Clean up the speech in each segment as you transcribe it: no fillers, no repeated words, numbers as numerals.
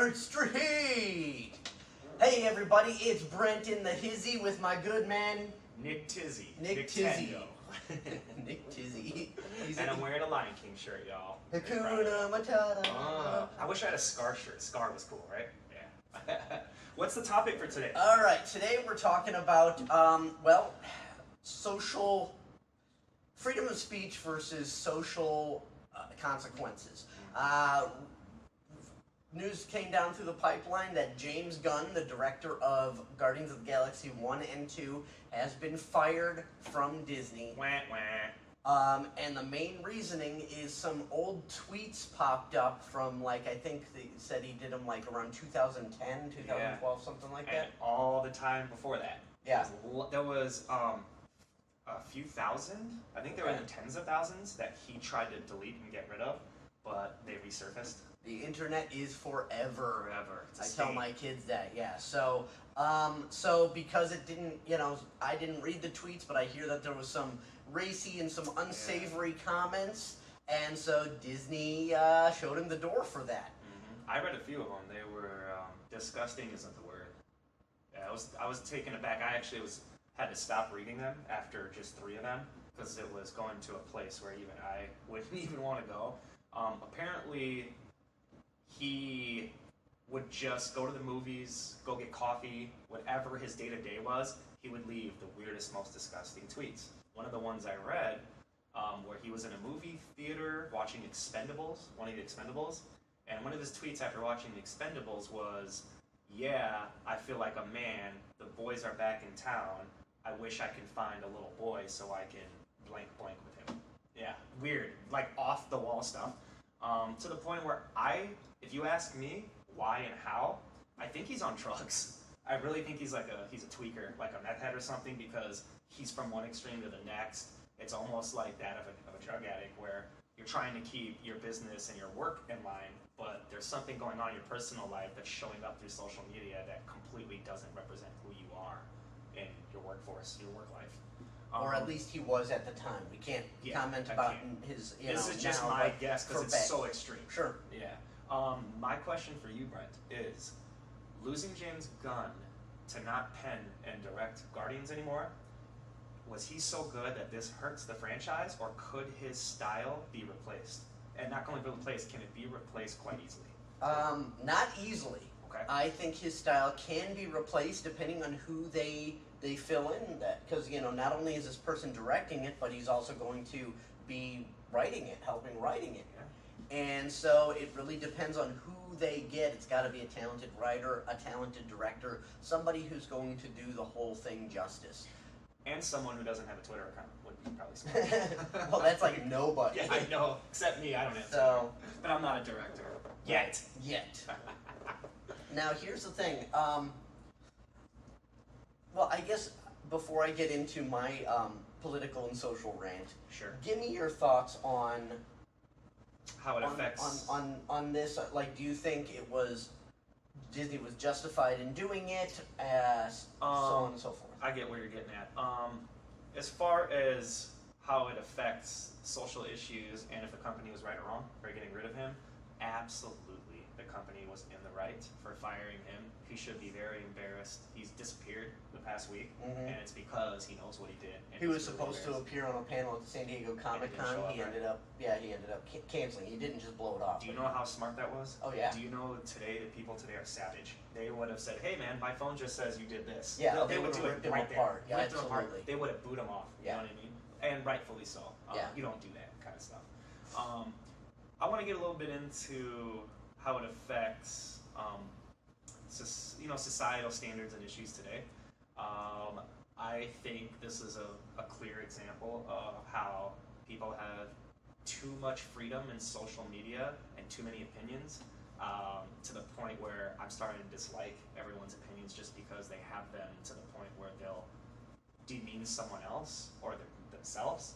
Third Street! Hey everybody, it's Brent in the hizzy with my good man... Nick Tizzy. Nick Tizzy. Nick Tizzy. And I'm wearing a Lion King shirt, y'all. Hakuna Matata. I wish I had a Scar shirt. Scar was cool, right? Yeah. What's the topic for today? Alright, today we're talking about, social... freedom of speech versus social consequences. News came down through the pipeline that James Gunn, the director of Guardians of the Galaxy 1 and 2, has been fired from Disney. Wah, wah. And the main reasoning is some old tweets popped up from, I think they said he did them, around 2010, 2012, something like that. And all the time before that. Yeah. There was a few thousand, I think there were in the tens of thousands that he tried to delete and get rid of, but they resurfaced. The internet is forever. Forever. I tell my kids that, yeah. So because it didn't, I didn't read the tweets, but I hear that there was some racy and some unsavory comments, and so Disney showed him the door for that. Mm-hmm. I read a few of them. They were disgusting, isn't the word. Yeah, I was taken aback. I actually had to stop reading them after just 3 of them because it was going to a place where even I wouldn't even want to go. Apparently, he would just go to the movies, go get coffee, whatever his day-to-day was, he would leave the weirdest, most disgusting tweets. One of the ones I read, where he was in a movie theater watching Expendables, one of the Expendables, and one of his tweets after watching the Expendables was, "Yeah, I feel like a man, the boys are back in town, I wish I can find a little boy so I can blank blank with him." Yeah, weird, off the wall stuff. To the point where if you ask me why and how, I think he's on drugs. I really think he's a tweaker, like a meth head or something, because he's from one extreme to the next. It's almost like that of a drug addict where you're trying to keep your business and your work in line, but there's something going on in your personal life that's showing up through social media that completely doesn't represent who you are in your workforce, your work life. Or at least he was at the time. We can't comment about his, This is just my guess because it's so extreme. Sure. Yeah. My question for you, Brent, is losing James Gunn to not pen and direct Guardians anymore, was he so good that this hurts the franchise, or could his style be replaced? And not only replaced, can it be replaced quite easily? Not easily. Okay. I think his style can be replaced depending on who they fill in that, because not only is this person directing it, but he's also going to be writing it, helping writing it. Yeah. And so it really depends on who they get. It's got to be a talented writer, a talented director, somebody who's going to do the whole thing justice. And someone who doesn't have a Twitter account would be probably smart. Well, that's nobody. Yeah, I know. Except me, I don't have So, Twitter. But I'm not a director. Yet. Now, here's the thing. Well, I guess before I get into my political and social rant, Sure. give me your thoughts on How it affects... on this. Do you think Disney was justified in doing it, so on and so forth? I get where you're getting at. As far as how it affects social issues and if a company was right or wrong for getting rid of him, absolutely the company was in the right for firing him. He should be very embarrassed. He's disappeared the past week, and it's because he knows what he did. And he was really supposed to appear on a panel at the San Diego Comic-Con. He ended up canceling. He didn't just blow it off. Do you know how smart that was? Oh, yeah. Do you know the people today are savage? They would have said, "Hey man, my phone just says you did this." Yeah, no, they would do have ripped it him right apart. there. Yeah, Ripped him apart. absolutely. They would have booed him off. You know what I mean? And rightfully so. You don't do that kind of stuff. I want to get a little bit into how it affects societal standards and issues today. I think this is a clear example of how people have too much freedom in social media and too many opinions, to the point where I'm starting to dislike everyone's opinions just because they have them to the point where they'll demean someone else or themselves.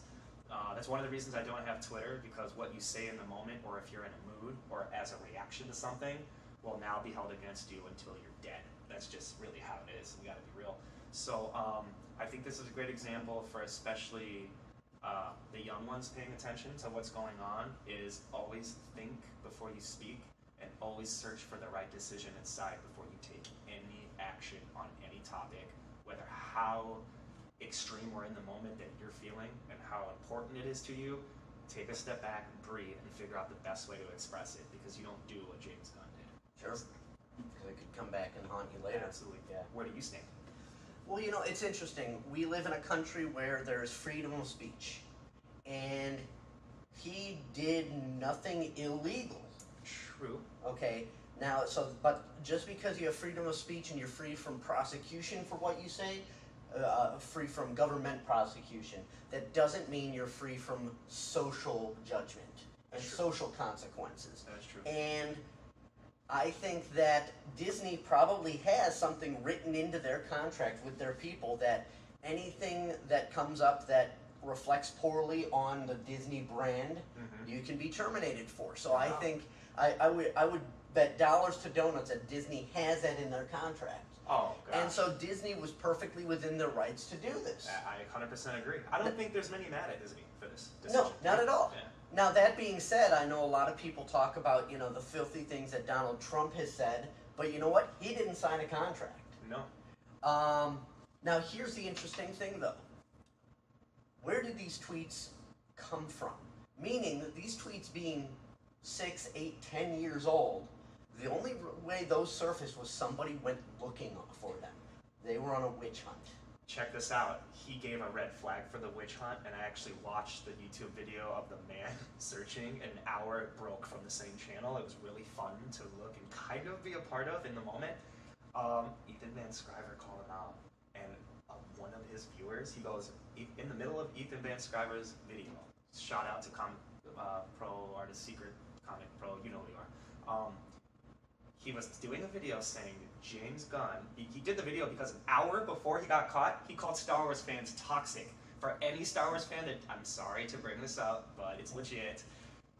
That's one of the reasons I don't have Twitter, because what you say in the moment, or if you're in a mood, or as a reaction to something, will now be held against you until you're dead. That's just really how it is. We got to be real. So I think this is a great example for especially the young ones paying attention to what's going on, is always think before you speak and always search for the right decision inside before you take any action on any topic, whether how extreme or in the moment that you're feeling and how important it is to you. Take a step back and breathe and figure out the best way to express it, because you don't do what James Gunn did. Sure. Because it could come back and haunt you later. Absolutely. Yeah. Where do you stand? Well, it's interesting. We live in a country where there's freedom of speech. And he did nothing illegal. True. Okay. Now, but just because you have freedom of speech and you're free from prosecution for what you say, free from government prosecution, that doesn't mean you're free from social judgment and social consequences. That's true. And I think that Disney probably has something written into their contract with their people that anything that comes up that reflects poorly on the Disney brand, you can be terminated for. So I think I would bet dollars to donuts that Disney has that in their contract. Oh, gosh. And so Disney was perfectly within their rights to do this. I 100% agree. I don't think there's many mad at Disney for this decision. No, not at all. Yeah. Now, that being said, I know a lot of people talk about, the filthy things that Donald Trump has said, but you know what? He didn't sign a contract. No. Now, here's the interesting thing, though. Where did these tweets come from? Meaning that these tweets being 6, 8, 10 years old, the only way those surfaced was somebody went looking for them. They were on a witch hunt. Check this out. He gave a red flag for the witch hunt, and I actually watched the YouTube video of the man searching. An hour it broke from the same channel. It was really fun to look and kind of be a part of in the moment. Ethan Van Sciver called him out, and one of his viewers, he goes, in the middle of Ethan Van Sciver's video, shout out to Pro Artist Secret Comic Pro, you know who you are. He was doing a video saying James Gunn, he did the video because an hour before he got caught, he called Star Wars fans toxic. For any Star Wars fan that, I'm sorry to bring this up, but it's legit,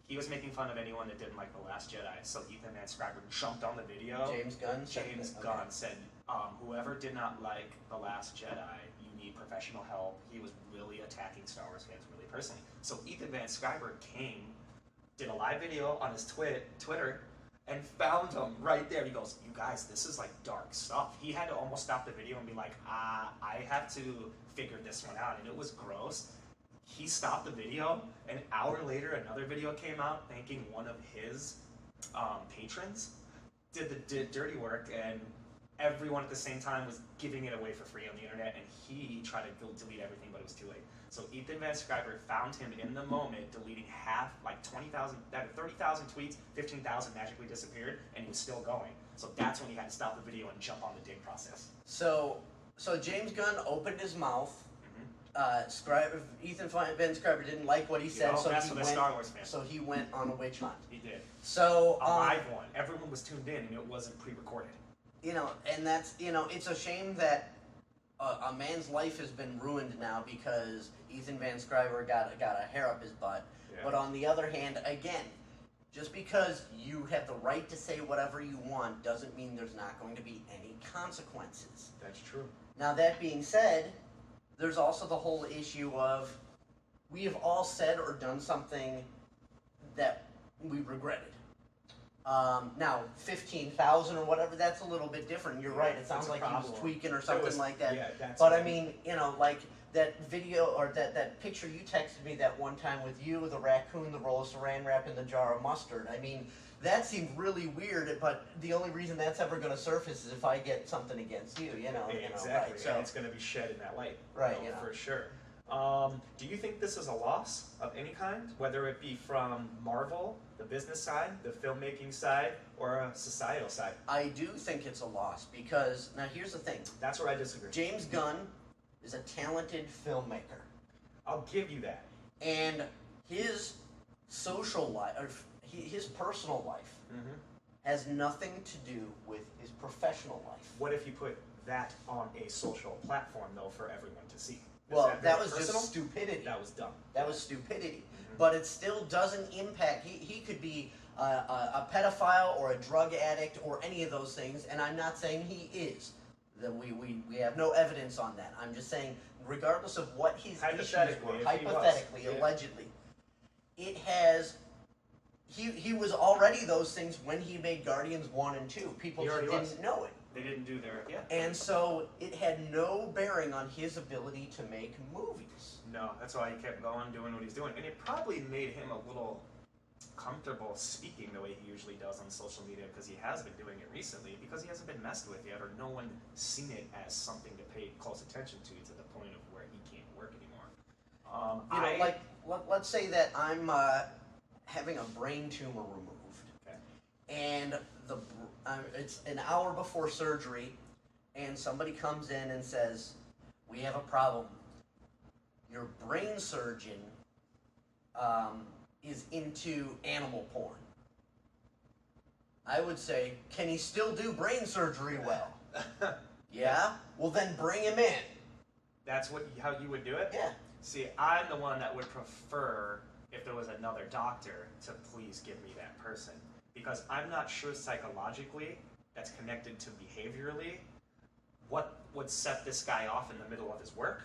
he was making fun of anyone that didn't like The Last Jedi. So Ethan Van Sciver jumped on the video. James Gunn? James Gunn said, whoever did not like The Last Jedi, you need professional help. He was really attacking Star Wars fans really personally. So Ethan Van Sciver did a live video on his Twitter, and found him right there. He goes, you guys, this is like dark stuff. He had to almost stop the video and be like, I have to figure this one out. And it was gross. He stopped the video. An hour later, another video came out thanking one of his patrons. Did the dirty work, and everyone at the same time was giving it away for free on the internet, and he tried to go delete everything, but it was too late. So Ethan Van Sciver found him in the moment, deleting like 30,000 tweets, 15,000 magically disappeared, and he was still going. So that's when he had to stop the video and jump on the dig process. So James Gunn opened his mouth. Ethan Van Sciver didn't like what he said, so he went on a witch hunt. He did. So a live one. Everyone was tuned in, and it wasn't pre-recorded. And that's it's a shame that a man's life has been ruined now because Ethan Van Sciver got a hair up his butt. Yeah. But on the other hand, again, just because you have the right to say whatever you want doesn't mean there's not going to be any consequences. That's true. Now, that being said, there's also the whole issue of we have all said or done something that we regretted. Now, 15,000 or whatever, that's a little bit different. You're right. It sounds like he was tweaking or something like that. Yeah, that's but I mean, like that video or that picture you texted me that one time with you, the raccoon, the roll of saran wrap, and the jar of mustard. I mean, that seemed really weird, but the only reason that's ever going to surface is if I get something against you, Exactly, right? So, and it's going to be shed in that light. Right, for sure. Do you think this is a loss of any kind, whether it be from Marvel, the business side, the filmmaking side, or a societal side? I do think it's a loss because, now here's the thing. That's where I disagree. James Gunn is a talented filmmaker. I'll give you that. And his social life, or his personal life, has nothing to do with his professional life. What if you put that on a social platform, though, for everyone to see? Well, that was personal? Just stupidity. That was dumb. That was stupidity. But it still doesn't impact. He could be a pedophile or a drug addict or any of those things, and I'm not saying he is. We have no evidence on that. I'm just saying, regardless of what his issues were, hypothetically, allegedly, it has he was already those things when he made Guardians 1 and 2. People He just already didn't know it. They didn't do their And so it had no bearing on his ability to make movies. No, that's why he kept going, doing what he's doing, and it probably made him a little comfortable speaking the way he usually does on social media because he has been doing it recently because he hasn't been messed with yet or no one seen it as something to pay close attention to the point of where he can't work anymore. Like let's say that I'm having a brain tumor removed, Okay. and it's an hour before surgery, and somebody comes in and says, "We have a problem. Your brain surgeon is into animal porn." I would say, can he still do brain surgery well? Yeah? Well, then bring him in. That's how you would do it? Yeah. See, I'm the one that would prefer if there was another doctor to please give me that person. Because I'm not sure psychologically, that's connected to behaviorally, what would set this guy off in the middle of his work.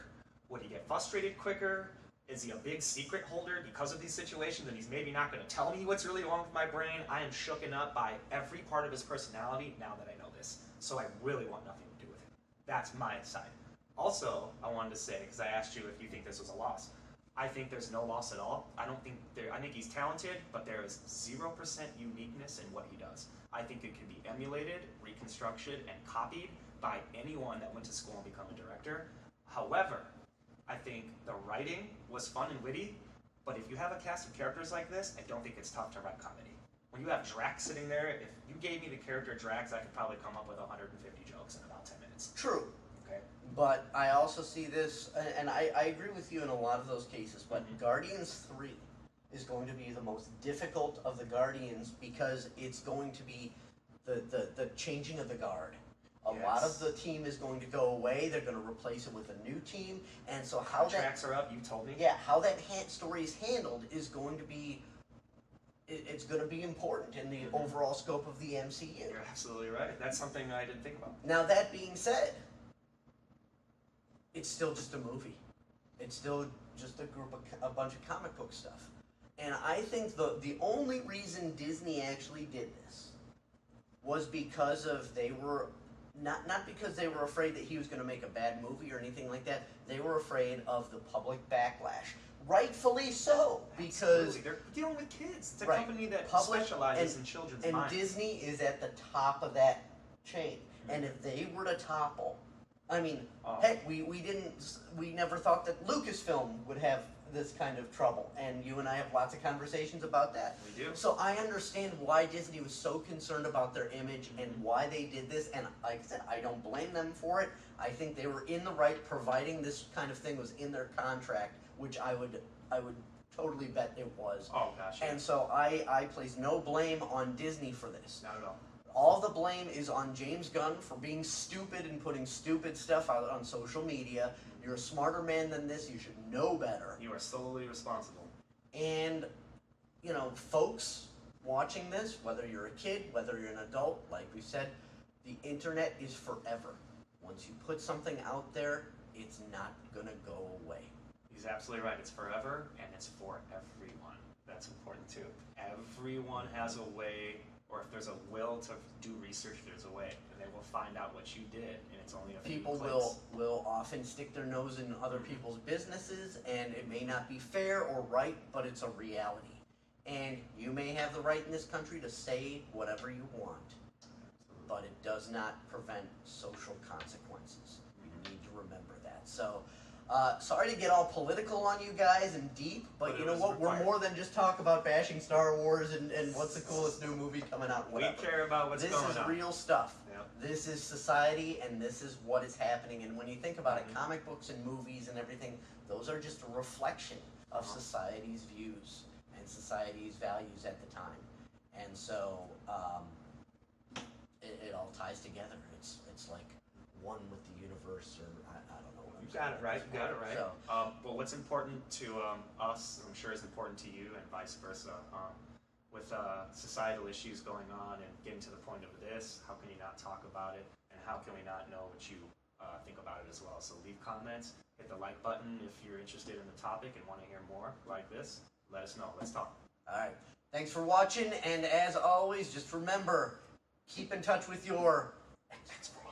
Would he get frustrated quicker? Is he a big secret holder because of these situations and he's maybe not going to tell me what's really wrong with my brain? I am shooken up by every part of his personality now that I know this. So I really want nothing to do with him. That's my side. Also, I wanted to say, because I asked you if you think this was a loss, I think there's no loss at all. I think he's talented, but there is 0% uniqueness in what he does. I think it can be emulated, reconstructed, and copied by anyone that went to school and become a director. However, I think the writing was fun and witty, but if you have a cast of characters like this, I don't think it's tough to write comedy. When you have Drax sitting there, if you gave me the character Drax, I could probably come up with 150 jokes in about 10 minutes. True. Okay. But I also see this, and I agree with you in a lot of those cases, but Guardians 3 is going to be the most difficult of the Guardians because it's going to be the changing of the guard. A lot of the team is going to go away. They're going to replace it with a new team, and so how Contracts are up. You told me. Yeah, how that story is handled is going to be. It's going to be important in the overall scope of the MCU. You're absolutely right. That's something I didn't think about. Now that being said, it's still just a movie. It's still just a bunch of comic book stuff. And I think the only reason Disney actually did this was because they were not because they were afraid that he was going to make a bad movie or anything like that. They were afraid of the public backlash. Rightfully so, because they're dealing with kids. It's a right, company that public specializes in children's and minds. Disney is at the top of that chain. And if they were to topple, I mean, heck, we never thought that Lucasfilm would have this kind of trouble, and you and I have lots of conversations about that. We do. So I understand why Disney was so concerned about their image and why they did this, and like I said, I don't blame them for it. I think they were in the right, providing this kind of thing was in their contract, which I would totally bet it was. Oh gosh. Yeah. And so I place no blame on Disney for this. Not at all. All the blame is on James Gunn for being stupid and putting stupid stuff out on social media. You're a smarter man than this. You should know better. You are solely responsible. And, you know, folks watching this, whether you're a kid, whether you're an adult, like we said, the internet is forever. Once you put something out there, it's not going to go away. He's absolutely right. It's forever, and it's for everyone. That's important, too. Everyone has a way, or if there's a will to do research, there's a way. And they will find out what you did, and it's only a few People clicks. will often stick their nose in other people's businesses, and it may not be fair or right, but it's a reality. And you may have the right in this country to say whatever you want, but it does not prevent social consequences. We need to remember that. So, sorry to get all political on you guys and deep, but you know what? We're more than just talk about bashing Star Wars and what's the coolest new movie coming out. Whatever. We care about what's going on. This is real stuff. Yep. This is society, and this is what is happening. And when you think about it, comic books and movies and everything, those are just a reflection of society's views and society's values at the time. And so it all ties together. It's like one with the universe, or I don't know. You got it right. You got it right. So, but what's important to us, I'm sure, is important to you, and vice versa. With societal issues going on and getting to the point of this, how can you not talk about it? And how can we not know what you think about it as well? So leave comments, hit the like button if you're interested in the topic and want to hear more like this. Let us know. Let's talk. all right. Thanks for watching, and as always, just remember, keep in touch with your